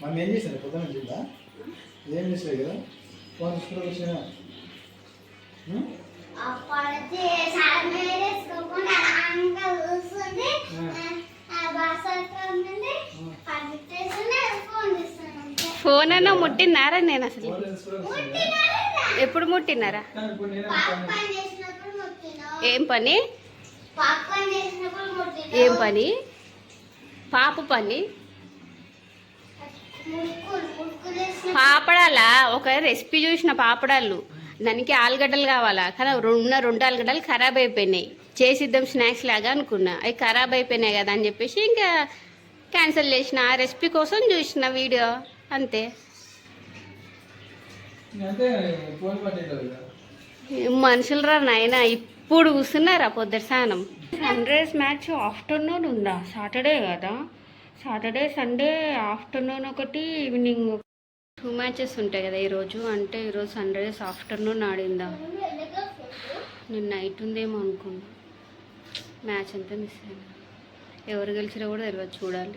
మనం ఏం చేశాను పొద్దున వచ్చిందా ఏం చేసావు కదా ఫోన్ తీసుకుని వచ్చినా ఫోన్ అన్నా ముట్టినారా? నేను అసలు ఎప్పుడు ముట్టినారా? ఏం పని? ఏం పని? పాప పని పాపడాలా? ఒక రెసిపీ చూసిన పాపడాలు, దానికి ఆలుగడ్డలు కావాలా, కానీ రెండు ఆలుగడ్డలు ఖరాబ్ అయిపోయినాయి. చేసిద్దాం స్నాక్స్ లాగా అనుకున్నా, అవి ఖరాబ్ అయిపోయినాయి కదా అని చెప్పేసి ఇంకా క్యాన్సిల్ చేసిన. ఆ రెసిపీ కోసం చూసిన వీడియో అంతే. మనుషులు రా నాయన, ఇప్పుడు కూర్చున్నారా పొద్దుట స్నానం. సన్ రైజ్ మ్యాచ్ ఆఫ్టర్నూన్ ఉందా? సాటర్డే కదా, సాటర్డే సండే ఆఫ్టర్నూన్ ఒకటి, ఈవినింగ్ 2 మ్యాచెస్ ఉంటాయి కదా ఈరోజు. అంటే ఈరోజు సన్ రైజ్ ఆఫ్టర్నూన్ ఆడిందా? నేను నైట్ ఉందేమో అనుకున్నా. మ్యాచ్ అంతా మిస్ అయినా. ఎవరు గెలిచినా కూడా తెలియదు, చూడాలి.